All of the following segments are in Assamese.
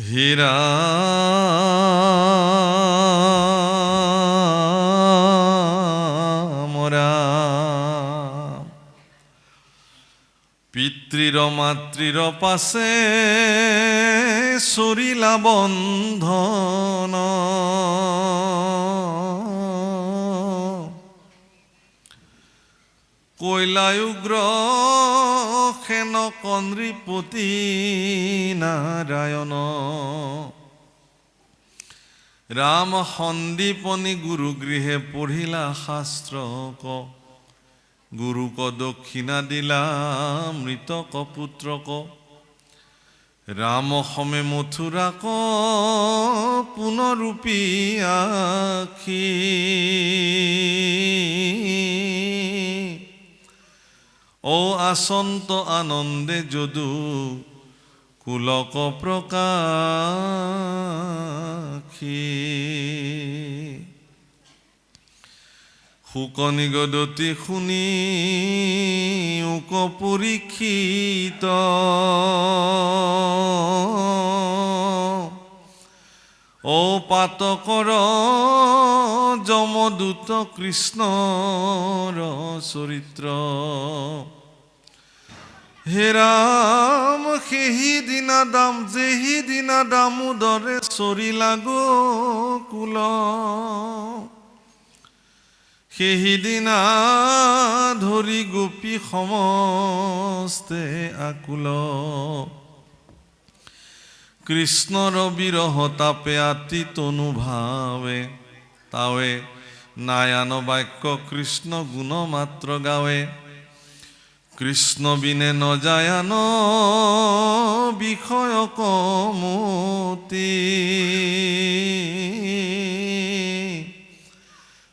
হীরা মোরা পিতৃর মাতৃর পাশে সরিলা বন্ধন কৈলায় উগ্র খেন কন্দ্রীপতি নারায়ণ রাম সন্দীপনি গুরুগৃহে পঢ়িলা শাস্ত্র ক গুরুক দক্ষিণা দিলা মৃতক পুত্ৰক ৰাম সমে মথুৰাক পুনৰূপী আখি ও আসন্ত আনন্দে যদু কুলক প্ৰকাশী শুকনিগদতি শুনি উক পৰীক্ষিত ও পাতকৰ যমদূত কৃষ্ণৰ চৰিত্ৰ হে ৰাম যেহি দিনা দামোদৰে চৰিলা গোকুল সেইদিনা ধৰি গোপী সমস্তে আকুল কৃষ্ণৰ বিৰহ তাপে আতি তনু ভাৱে তাৱে নায়ান বাক্য কৃষ্ণ গুণ মাত্ৰ গাৱে কৃষ্ণ বিনে নজায়ান বিষয় কমতি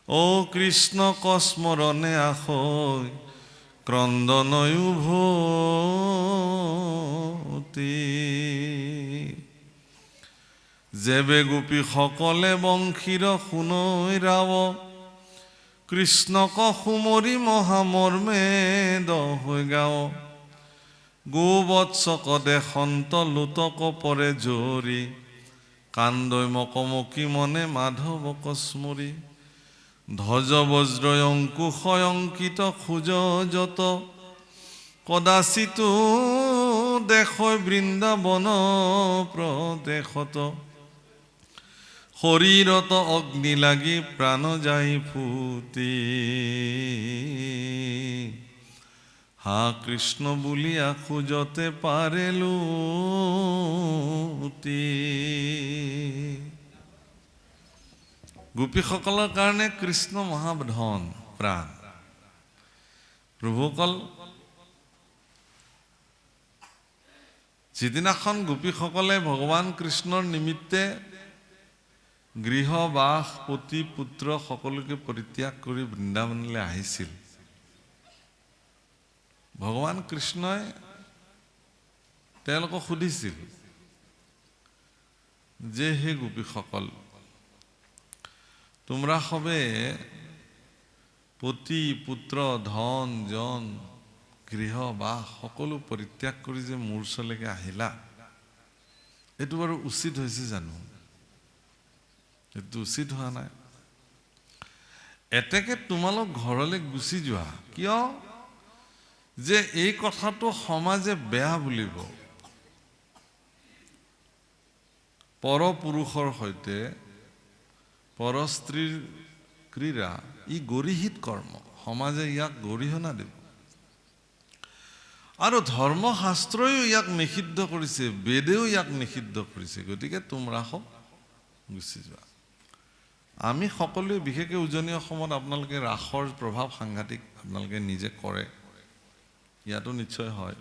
ও কৃষ্ণ কস্মৰণে আশয় ক্ৰন্দনয়ো ভতি যেবে গোপী সকলে বংশীৰ শুনৈ ৰাৱ কৃষ্ণক সুমৰি মহামৰ্মে দহৈ গাঁও গোবৎসক দেশন্ত লোতক পৰে জৰি কান্দৈ মকমকী মনে মাধৱক স্মৰি ধ্বজ বজ্ৰ অংকুশ অংকিত খোজ যত কদাচিতো দেশৈ বৃন্দাবন প্ৰদেশত শৰীৰত অগ্নি লাগি প্ৰাণ যাই ফুটি হা কৃষ্ণ বুলিয়া খোজতে পাৰে লুটি গোপীসকলৰ কাৰণে কৃষ্ণ মহাধন প্ৰাণ প্ৰভুসকল যিদিনাখন গোপীসকলে ভগৱান কৃষ্ণৰ নিমিত্তে গৃহ বাস পতি পুত্ৰ সকলোকে পৰিত্যাগ কৰি বৃন্দাবনলৈ আহিছিল ভগৱান কৃষ্ণই তেওঁলোকক সুধিছিল যে হে গোপীসকল তোমৰা সবে পতি পুত্ৰ ধন জন গৃহ বাস সকলো পৰিত্যাগ কৰি যে মোৰ ওচৰলৈকে আহিলা এইটো বাৰু উচিত হৈছে জানো এইটো উচিত হোৱা নাই এতেকে তোমালোক ঘৰলৈ গুচি যোৱা কিয় যে এই কথাটো সমাজে বেয়া বুলিব পৰপুৰুষৰ সৈতে পৰস্ত্ৰীৰ ক্ৰীড়া ই গৰিহিত কৰ্ম সমাজে ইয়াক গৰিহণা দিব আৰু ধৰ্মশাস্ত্ৰয়ো ইয়াক নিষিদ্ধ কৰিছে বেদেও ইয়াক নিষিদ্ধ কৰিছে গতিকে তোমৰা সব গুচি যোৱা আমি সকলোৱে বিশেষকৈ উজনি অসমত আপোনালোকে ৰাসৰ প্ৰভাৱ সাংঘাতিক আপোনালোকে নিজে কৰে ইয়াতো নিশ্চয় হয়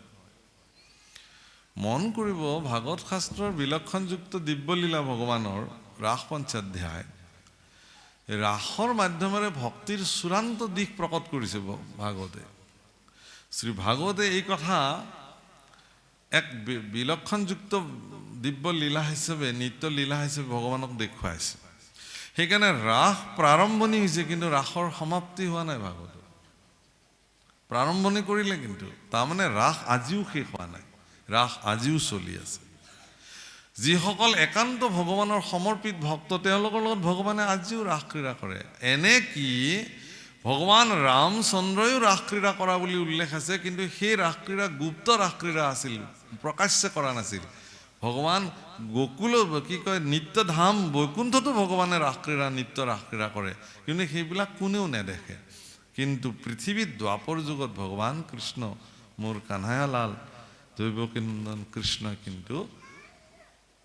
মন কৰিব ভাগৱত শাস্ত্ৰৰ বিলক্ষণযুক্ত দিব্যলীলা ভগৱানৰ ৰাস পঞ্চাধ্যায় ৰাসৰ মাধ্যমেৰে ভক্তিৰ চূড়ান্ত দিশ প্ৰকট কৰিছে ভাগৱতে শ্ৰী ভাগৱতে এই কথা এক বিলক্ষণযুক্ত দিব্য লীলা হিচাপে নিত্য লীলা হিচাপে ভগৱানক দেখুৱাইছে সেইকাৰণে ৰাস প্ৰাৰম্ভণি হৈছে কিন্তু ৰাসৰ সমাপ্তি হোৱা নাই ভাগৱত প্ৰাৰম্ভণি কৰিলে কিন্তু তাৰমানে ৰাস আজিও শেষ হোৱা নাই ৰাস আজিও চলি আছে যিসকল একান্ত ভগৱানৰ সমৰ্পিত ভক্ত তেওঁলোকৰ লগত ভগৱানে আজিও ৰাসক্ৰীড়া কৰে। এনে কি ভগৱান ৰামচন্দ্ৰয়ো ৰাসক্ৰীড়া কৰা বুলি উল্লেখ আছে, কিন্তু সেই ৰাসক্ৰীড়া গুপ্ত ৰাসক্ৰীড়া আছিল, প্ৰকাশ্যে কৰা নাছিল। ভগৱান গোকুল কি কয় নিত্যধাম বৈকুণ্ঠতো ভগৱানে ৰাসক্ৰীড়া নিত্য ৰাসক্ৰীড়া কৰে, কিন্তু সেইবিলাক কোনেও নেদেখে। কিন্তু পৃথিৱীত দ্বাপৰ যুগত ভগৱান কৃষ্ণ মোৰ কানহায়ালাল দৈৱকীনন্দন কৃষ্ণ কিন্তু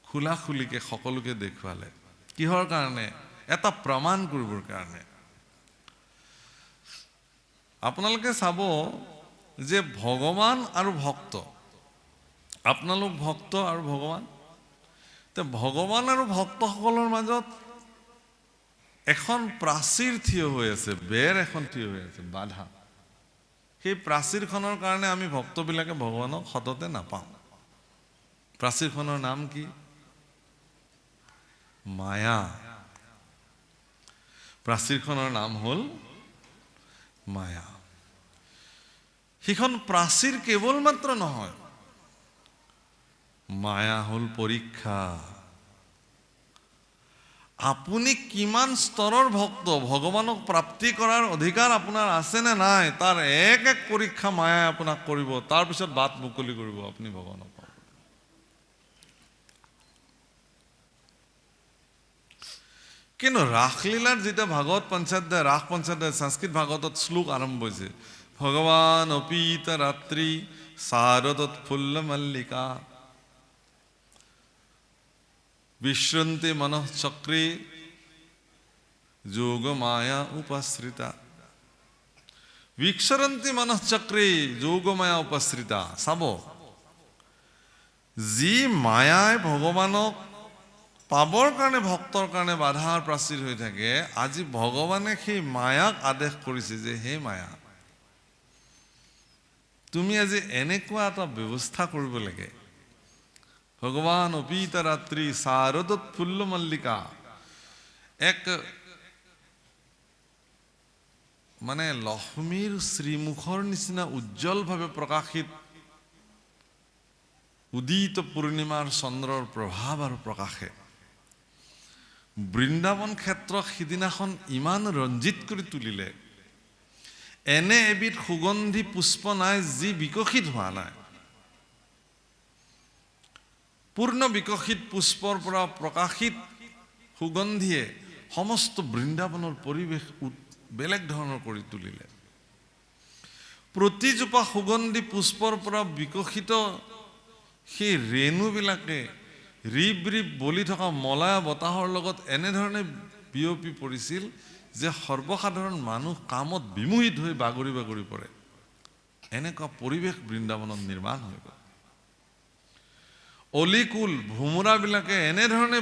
খোলাখুলিকে সকলোকে দেখুৱালে। কিহৰ কাৰণে? এটা প্ৰমাণ কৰিবৰ কাৰণে। আপোনালোকে চাব যে ভগৱান আৰু ভক্ত, আপোনালোক ভক্ত আৰু ভগৱান, ভগৱান আৰু ভক্তসকলৰ মাজত এখন প্ৰাচীৰ থিয় হৈ আছে, বেৰ এখন থিয় হৈ আছে, বাধা। সেই প্ৰাচীৰখনৰ কাৰণে আমি ভক্তবিলাকে ভগৱানক সততে নাপাওঁ। প্ৰাচীৰখনৰ নাম কি? মায়া। প্ৰাচীৰখনৰ নাম হ'ল মায়া। সেইখন প্ৰাচীৰ কেৱল মাত্ৰ নহয়, মায়া হ'ল পৰীক্ষা। আপুনি কিমান স্তৰৰ ভক্ত, ভগৱানক প্ৰাপ্তি কৰাৰ অধিকাৰ আপোনাৰ আছে নে নাই, তাৰ এক এক পৰীক্ষা মায়াই আপোনাক কৰিব। তাৰপিছত বাট মুকলি কৰিব আপুনি ভগৱানক পাব। কিন্তু ৰাসলীলাৰ যেতিয়া ভাগৱত পঞ্চাধ্যায়, ৰাস পঞ্চাধ্যায় সংস্কৃত ভাগৱতত শ্লোক আৰম্ভ হৈছে, ভগৱান অপীত ৰাত্ৰি শাৰদোৎফুল্ল মল্লিকা বিশ্ৰন্তি মনঃচক্ৰে যোগ মায়া উপশ্ৰিতা। বিশ্বৰন্তি মনঃচক্ৰে যোগ মায়া উপশ্ৰিতা। চাব, যি মায়াই ভগৱানক পাবৰ কাৰণে ভক্তৰ কাৰণে বাধাৰ প্ৰাচীৰ হৈ থাকে, আজি ভগৱানে সেই মায়াক আদেশ কৰিছে যে হে মায়া, তুমি আজি এনেকুৱা এটা ব্যৱস্থা কৰিব লাগে। ভগৱান অপীত ৰাত্ৰি শাৰদোৎফুল্ল মল্লিকা, এক মানে লক্ষ্মীৰ শ্ৰীমুখৰ নিচিনা উজ্জ্বলভাৱে প্ৰকাশিত উদিত পূৰ্ণিমাৰ চন্দ্ৰৰ প্ৰভাৱ আৰু প্ৰকাশে বৃন্দাবন ক্ষেত্ৰক সিদিনাখন ইমান ৰঞ্জিত কৰি তুলিলে। এনে এবিধ সুগন্ধি পুষ্প নাই যি বিকশিত হোৱা নাই। পূৰ্ণ বিকশিত পুষ্পৰ পৰা প্ৰকাশিত সুগন্ধিয়ে সমস্ত বৃন্দাবনৰ পৰিৱেশ বেলেগ ধৰণৰ কৰি তুলিলে। প্ৰতিজোপা সুগন্ধি পুষ্পৰ পৰা বিকশিত সেই ৰেণুবিলাকে ৰিব ৰিব বলি থকা মলয়া বতাহৰ লগত এনেধৰণে বিয়পি পৰিছিল যে সৰ্বসাধাৰণ মানুহ কামত বিমোহিত হৈ বাগৰি বাগৰি পৰে। এনেকুৱা পৰিৱেশ বৃন্দাবনত নিৰ্মাণ হৈ গ'ল। অলিকুল ভোমোৰাবিলাকে এনেধৰণে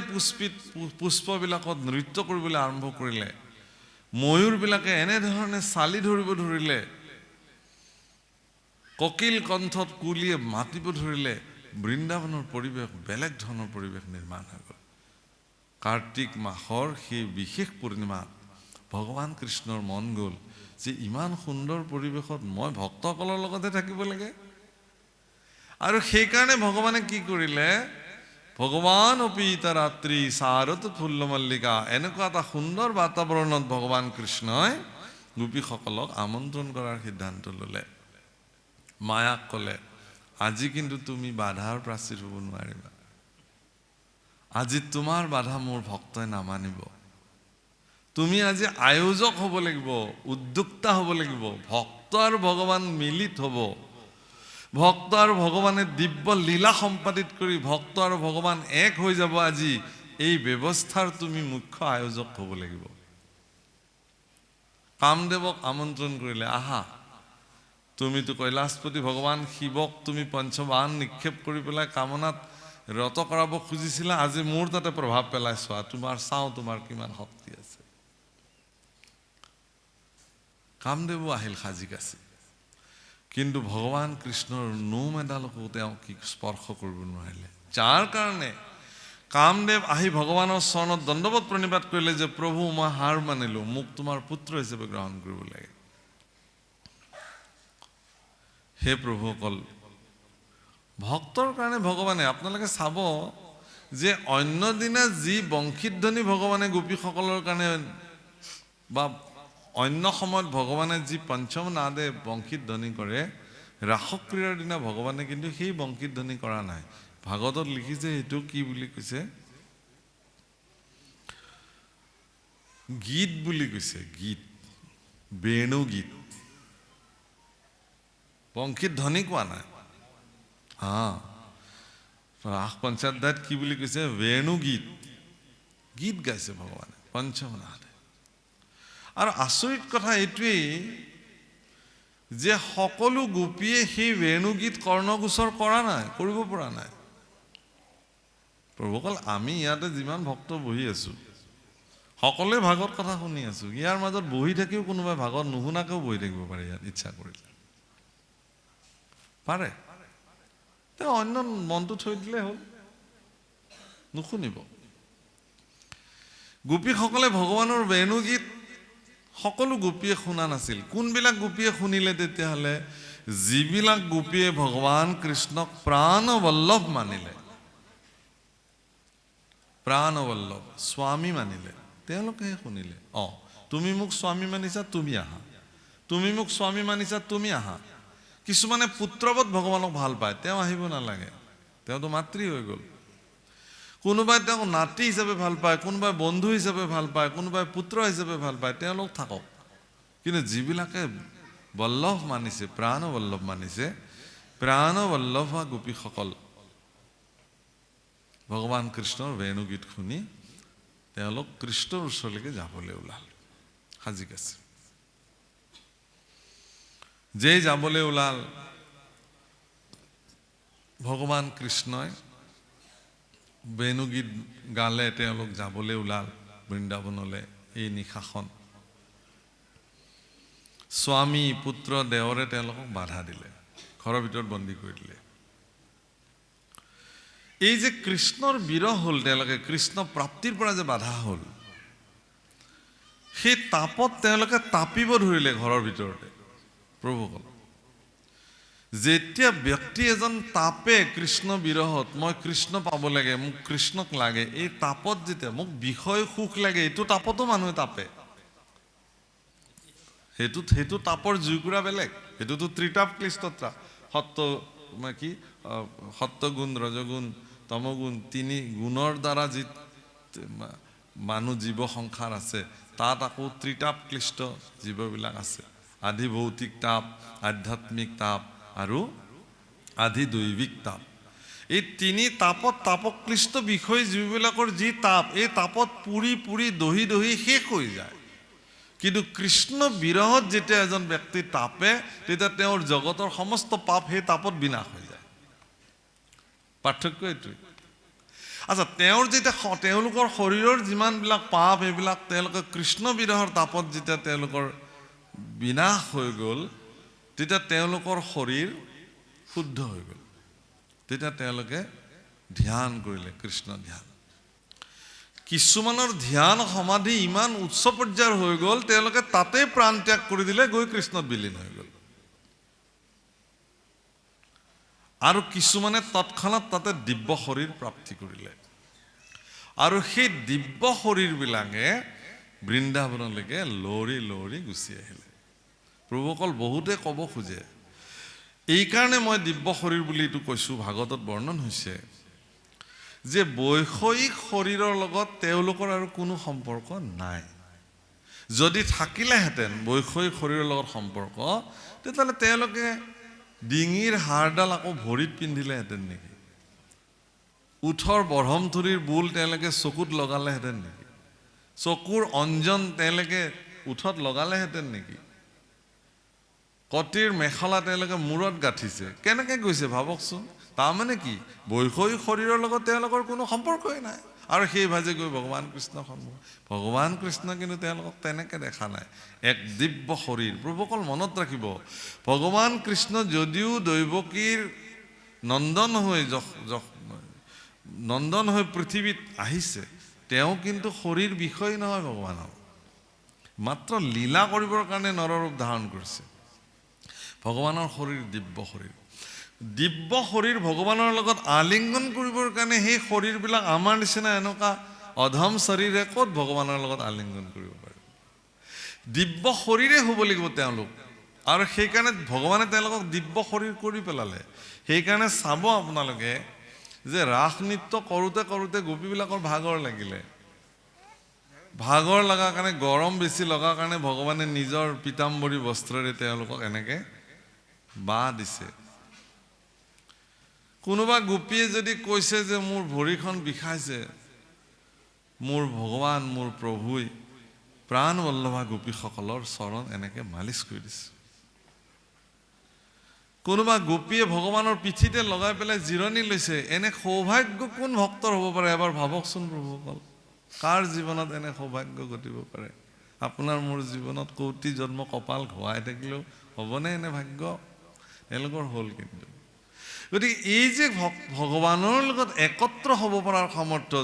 পুষ্পবিলাকত নৃত্য কৰিবলৈ আৰম্ভ কৰিলে। ময়ূৰবিলাকে এনেধৰণে চালি ধৰিব ধৰিলে। ককিল কণ্ঠত কুলিয়ে মাতিব ধৰিলে। বৃন্দাবনৰ পৰিৱেশ বেলেগ ধৰণৰ পৰিৱেশ নিৰ্মাণ হৈ গ'ল। কাৰ্তিক মাহৰ সেই বিশেষ পূৰ্ণিমাত ভগৱান কৃষ্ণৰ মন গ'ল যে ইমান সুন্দৰ পৰিৱেশত মই ভক্তসকলৰ লগতে থাকিব লাগে। আৰু সেইকাৰণে ভগৱানে কি কৰিলে, ভগৱান অপীত ৰাত্ৰি শাৰদোৎফুল্ল মল্লিকা, এনেকুৱা এটা সুন্দৰ বাতাবৰণত ভগৱান কৃষ্ণই গোপীসকলক আমন্ত্ৰণ কৰাৰ সিদ্ধান্ত ল'লে। মায়াক ক'লে, আজি কিন্তু তুমি বাধাৰ প্ৰাচীৰ হ'ব নোৱাৰিবা। আজি তোমাৰ বাধা মোৰ ভক্তই নামানিব। তুমি আজি আয়োজক হ'ব লাগিব, উদ্যোক্তা হ'ব লাগিব। ভক্ত আৰু ভগৱান মিলিত হ'ব। ভক্ত আৰু ভগৱানে দিব্য লীলা সম্পাদিত কৰি ভক্ত আৰু ভগৱান এক হৈ যাব। আজি এই ব্যৱস্থাৰ তুমি মুখ্য আয়োজক হ'ব লাগিব। কামদেৱক আমন্ত্ৰণ কৰিলে, আহা, তুমিতো কৈলাশপতি ভগৱান শিৱক তুমি পঞ্চবান নিক্ষেপ কৰি পেলাই কামনাত ৰত কৰাব খুজিছিলা। আজি মোৰ তাতে প্ৰভাৱ পেলাই চোৱা, চাওঁ তোমাৰ কিমান শক্তি আছে। কামদেৱো আহিল সাজি কাচি, কিন্তু ভগৱান কৃষ্ণৰ নোম এডালকো তেওঁ কি স্পৰ্শ কৰিব নোৱাৰিলে। যাৰ কাৰণে কামদেৱ আহি ভগৱানৰ চৰণত দণ্ডৱত প্ৰণিপাত কৰিলে যে প্ৰভু, মই হাৰ মানিলো, মোক তোমাৰ পুত্ৰ হিচাপে গ্ৰহণ কৰিব লাগে। হে প্ৰভুসকল, ভক্তৰ কাৰণে ভগৱানে, আপোনালোকে চাব যে অন্য দিনা যি বংশীধ্বনি ভগৱানে গোপীসকলৰ কাৰণে বা অন্য সময়ত ভগৱানে যি পঞ্চম নাদে বংশীধ্বনি কৰে, ৰাসক্ৰিয়াৰ দিনা ভগৱানে কিন্তু সেই বংশীধ্বনি কৰা নাই। ভাগৱতত লিখিছে সেইটো কি বুলি কৈছে, গীত বুলি কৈছে, গীত, বেণু গীত, বংশীধ্বনি কোৱা নাই। ৰাস পঞ্চাধ্যায়ত কি বুলি কৈছে, বেণু গীত, গীত গাইছে ভগৱানে পঞ্চম নাদে। আৰু আচৰিত কথা এইটোৱেই যে সকলো গোপীয়ে সেই বেণু গীত কৰ্ণগোচৰ কৰা নাই, কৰিব পৰা নাই। প্ৰভুসকল, আমি ইয়াতে যিমান ভক্ত বহি আছো, সকলোৱে ভাগৱত কথা শুনি আছো। ইয়াৰ মাজত বহি থাকিও কোনোবাই ভাগৱত নুশুনাকেও বহি থাকিব পাৰে ইয়াত ইচ্ছা কৰিলে, পাৰে। তেওঁ অন্য মনটো থৈ দিলে হ'ল, নুশুনিব। গোপীসকলে ভগৱানৰ বেণু গীত সকলো গোপীয়ে শুনা নাছিল। কোনবিলাক গোপীয়ে শুনিলে তেতিয়াহ'লে? যিবিলাক গোপীয়ে ভগৱান কৃষ্ণক প্ৰাণবল্লভ মানিলে, প্ৰাণবল্লভ স্বামী মানিলে, তেওঁলোকেহে শুনিলে। তুমি মোক স্বামী মানিছা, তুমি আহা। তুমি মোক স্বামী মানিছা, তুমি আহা। কিছুমানে পুত্ৰবৎ ভগৱানক ভাল পায়, তেওঁ আহিব নালাগে, তেওঁতো মাতৃ হৈ গ'ল। কোনোবাই তেওঁক নাতি হিচাপে ভাল পায়, কোনোবাই বন্ধু হিচাপে ভাল পায়, কোনোবাই পুত্ৰ হিচাপে ভাল পায়, তেওঁলোক থাকক। কিন্তু যিবিলাকে বল্লভ মানিছে, প্ৰাণবল্লভ মানিছে, প্ৰাণবল্লভ গোপীসকল ভগৱান কৃষ্ণৰ বেণুগীত শুনি তেওঁলোক কৃষ্ণৰ ওচৰলৈকে যাবলৈ ওলাল, সাজি আছে। যেই যাবলৈ ওলাল, ভগৱান কৃষ্ণই বেণুগীত গালে, তেওঁলোক যাবলৈ ওলাল বৃন্দাবনলৈ। এই নিশাখন স্বামী পুত্ৰ দেৱৰে তেওঁলোকক বাধা দিলে, ঘৰৰ ভিতৰত বন্দী কৰি দিলে। এই যে কৃষ্ণৰ বিৰহ হ'ল, তেওঁলোকে কৃষ্ণ প্ৰাপ্তিৰ পৰা যে বাধা হ'ল, সেই তাপত তেওঁলোকে তাপিব ধৰিলে ঘৰৰ ভিতৰতে। প্ৰভুসকল, যেতিয়া ব্যক্তি এজন তাপে কৃষ্ণ বিৰহত, মই কৃষ্ণ পাব লাগে, মোক কৃষ্ণক লাগে, এই তাপত যেতিয়া মোক বিষয় সুখ লাগে, এইটো তাপতো মানুহে তাপে। সেইটো তাপৰ জুইকুৰা বেলেগ, সেইটোতো ত্ৰিতাপ ক্লিষ্টতা, সত্যগুণ, ৰজগুণ, তমগুণ, তিনি গুণৰ দ্বাৰা যি মানুহ জীৱ সংসাৰ আছে, তাত আকৌ ত্ৰিতাপ ক্লিষ্ট জীৱবিলাক আছে। আধি ভৌতিক তাপ, আধ্যাত্মিক তাপ আৰু আধি দৈবিক তাপ। এই তিনি তাপত তাপক্লিষ্ট বিষয় যিবিলাকৰ যি তাপ, এই তাপত পুৰি পুৰি দহি দহি শেষ হৈ যায়। কিন্তু কৃষ্ণ বিৰহত যেতিয়া এজন ব্যক্তি তাপে, তেতিয়া তেওঁৰ জগতৰ সমস্ত পাপ সেই তাপত বিনাশ হৈ যায়। পাৰ্থক্য এইটোৱে। আচ্ছা, তেওঁৰ যেতিয়া তেওঁলোকৰ শৰীৰৰ যিমানবিলাক পাপ, এইবিলাক তেওঁলোকে কৃষ্ণ বিৰহৰ তাপত যেতিয়া তেওঁলোকৰ বিনাশ হৈ গ'ল, তেতিয়া তেওঁলোকৰ শৰীৰ শুদ্ধ হৈ গ'ল। তেতিয়া তেওঁলোকে ধ্যান কৰিলে, কৃষ্ণ ধ্যান। কিছুমানৰ ধ্যান সমাধি ইমান উচ্চ পৰ্যায়ৰ হৈ গ'ল, তেওঁলোকে তাতে প্ৰাণ ত্যাগ কৰি দিলে, গৈ কৃষ্ণত বিলীন হৈ গ'ল। আৰু কিছুমানে তৎক্ষণাত তাতে দিব্য শৰীৰ প্ৰাপ্তি কৰিলে। আৰু সেই দিব্য শৰীৰবিলাকে বৃন্দাবনলৈকে লৰি লৰি গুচি আহিলে। প্ৰভুসকল, বহুতে ক'ব খোজে, এইকাৰণে মই দিব্য শৰীৰ বুলি এইটো কৈছোঁ, ভাগৱতত বৰ্ণন হৈছে যে বৈষয়িক শৰীৰৰ লগত তেওঁলোকৰ আৰু কোনো সম্পৰ্ক নাই। যদি থাকিলেহেঁতেন বৈষয়িক শৰীৰৰ লগত সম্পৰ্ক, তেতিয়াহ'লে তেওঁলোকে ডিঙিৰ হাড়ডাল আকৌ ভৰিত পিন্ধিলেহেঁতেন নেকি? উঠৰ বৰহমথুৰিৰ বোল তেওঁলোকে চকুত লগালেহেঁতেন নেকি? চকুৰ অঞ্জন তেওঁলোকে উঠত লগালেহেঁতেন নেকি? কটিৰ মেখেলা তেওঁলোকে মূৰত গাঁঠিছে, কেনেকে গৈছে ভাবকচোন। তাৰমানে কি? বৈষয়িক শৰীৰৰ লগত তেওঁলোকৰ কোনো সম্পৰ্কই নাই। আৰু সেই ভাজে গৈ ভগৱান কৃষ্ণক সন্মুখত, ভগৱান কৃষ্ণ কিন্তু তেওঁলোকক তেনেকে দেখা নাই। এক দিব্য শৰীৰ। প্ৰভুসকল, মনত ৰাখিব, ভগৱান কৃষ্ণ যদিও দৈৱকীৰ নন্দন হৈ পৃথিৱীত আহিছে, তেওঁ কিন্তু শৰীৰ বিষয় নহয় ভগৱানৰ, মাত্ৰ লীলা কৰিবৰ কাৰণে নৰৰূপ ধাৰণ কৰিছে। ভগৱানৰ শৰীৰ দিব্য শৰীৰ। দিব্য শৰীৰ ভগৱানৰ লগত আলিংগন কৰিবৰ কাৰণে সেই শৰীৰবিলাক আমাৰ নিচিনা এনেকুৱা অধম শৰীৰে ক'ত ভগৱানৰ লগত আলিংগন কৰিব পাৰে? দিব্য শৰীৰে হ'ব লাগিব তেওঁলোক, আৰু সেইকাৰণে ভগৱানে তেওঁলোকক দিব্য শৰীৰ কৰি পেলালে। সেইকাৰণে চাব আপোনালোকে যে ৰাস নৃত্য কৰোঁতে কৰোঁতে গোপীবিলাকৰ ভাগৰ লাগিলে। ভাগৰ লগাৰ কাৰণে, গৰম বেছি লগাৰ কাৰণে ভগৱানে নিজৰ পীতাম্বৰী বস্ত্ৰৰে তেওঁলোকক এনেকে বাঁহ দিছে। কোনোবা গোপীয়ে যদি কৈছে যে মোৰ ভৰিখন বিষাইছে, মোৰ ভগৱান মোৰ প্ৰভুই প্ৰাণ বল্লভা গোপীসকলৰ চৰণ এনেকে মালিচ কৰি দিছে। কোনোবা গোপীয়ে ভগৱানৰ পিঠিতে লগাই পেলাই জিৰণি লৈছে। এনে সৌভাগ্য কোন ভক্তৰ হ'ব পাৰে? এবাৰ ভাবকচোন প্ৰভুসকল, কাৰ জীৱনত এনে সৌভাগ্য ঘটিব পাৰে? আপোনাৰ মোৰ জীৱনত কোটি জন্ম কপাল ঘূৰাই থাকিলেও হ'বনে এনে ভাগ্য? এওঁলোকৰ হ'ল। কিন্তু গতিকে এই যে ভগৱানৰ লগত একত্ৰ হ'ব পৰাৰ সামৰ্থ্য,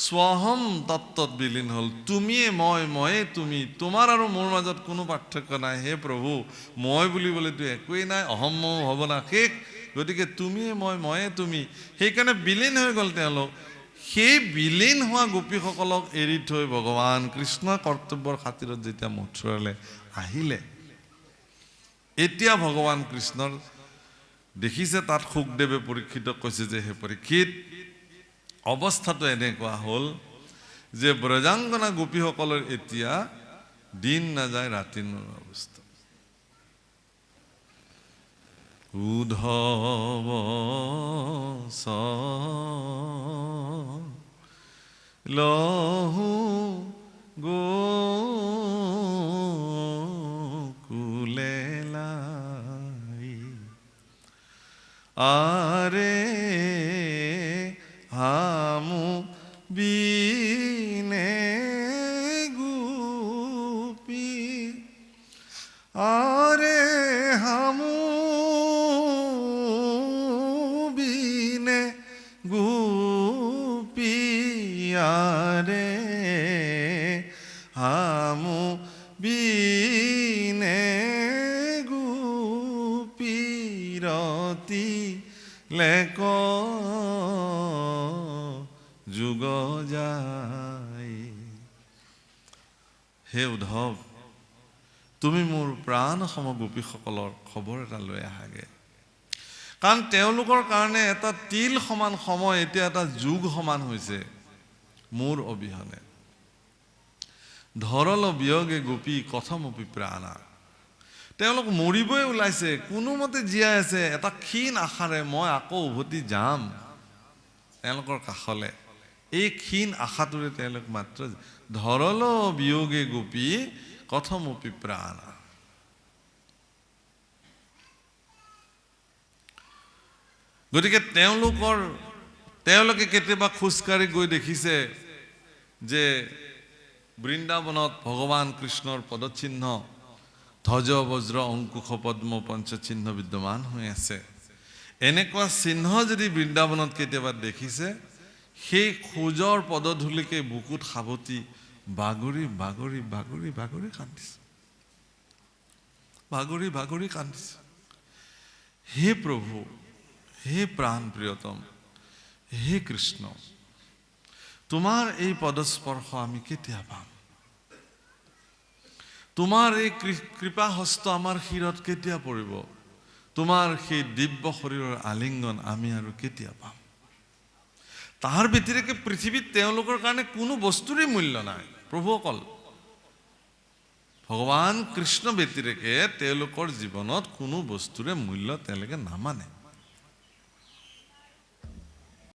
স্বহম তত্ত্বত বিলীন হ'ল। তুমিয়ে মই, ময়ে তুমি, তোমাৰ আৰু মোৰ মাজত কোনো পাৰ্থক্য নাই। হে প্ৰভু, মই বুলিবলৈতো একোৱেই নাই, অহম মম হ'ব না শেষ। গতিকে তুমিয়ে মই, ময়ে তুমি, সেইকাৰণে বিলীন হৈ গ'ল তেওঁলোক। সেই বিলীন হোৱা গোপীসকলক এৰি থৈ ভগৱান কৃষ্ণ কৰ্তব্যৰ খাতিৰত যেতিয়া মথুৰালৈ আহিলে, এতিয়া ভগৱান কৃষ্ণৰ দেখিছে তাত শুকদেৱে পৰীক্ষিতক কৈছে যে হে পৰীক্ষিত, অৱস্থাটো এনেকুৱা হ'ল যে ব্ৰজাংগনা গোপীসকলৰ এতিয়া দিন নাযায় ৰাতি নোৰোৱা অৱস্থা। উদ্ধৱ লহু গোকুলে লাই, আৰে হামু বিনে গোপী, আৰে হামু বিনে গোপী, আৰে হামু বিনে গোপী, ৰতি লেক যুগ যায়। হে উদ্ধৱ, তুমি মোৰ প্ৰাণ সম গোপীসকলৰ খবৰ এটা লৈ আহাগে। কাৰণ তেওঁলোকৰ কাৰণে এটা তিল সমান সময় এতিয়া এটা যুগ সমান হৈছে মোৰ অবিহনে। ধৰল বিয়োগে গোপী কথমপি প্ৰাণা, তেওঁলোক মৰিবই ওলাইছে, কোনোমতে জীয়াই আছে এটা ক্ষীণ আশাৰে মই আকৌ উভতি যাম তেওঁলোকৰ কাষলে। এই ক্ষীণ আশাটোৰে তেওঁলোক মাত্ৰ ধৰল বিয়োগে গোপী কথমপি প্ৰাণা। গতিকে তেওঁলোকে কেতিয়াবা খোজকাঢ়ি গৈ দেখিছে যে বৃন্দাবনত ভগৱান কৃষ্ণৰ পদচিহ্ন ধ্বজ বজ্ৰ অংকুশ পদ্ম পঞ্চচিহ্ন বিদ্যমান হৈ আছে। এনেকুৱা চিহ্ন যদি বৃন্দাবনত কেতিয়াবা দেখিছে, সেই খোজৰ পদধূলিকে বুকুত সাৱটি বাগৰি বাগৰি বাগৰি বাগৰি কান্দিছে, বাগৰি বাগৰি কান্দিছে। হে প্ৰভু, হে প্ৰাণ প্ৰিয়তম, হে কৃষ্ণ, তোমাৰ এই পদস্পৰ্শ আমি কেতিয়া পাম? তোমাৰ এই কৃপা হস্ত আমাৰ শিৰত কেতিয়া পৰিব? তোমাৰ সেই দিব্য শৰীৰৰ আলিংগন আমি আৰু কেতিয়া পাম? তাৰ ব্যতিৰেকে পৃথিৱীত তেওঁলোকৰ কাৰণে কোনো বস্তুৰে মূল্য নাই। প্ৰভুসকল, ভগৱান কৃষ্ণ ব্যতিৰেকে তেওঁলোকৰ জীৱনত কোনো বস্তুৰে মূল্য তেওঁলোকে নামানে।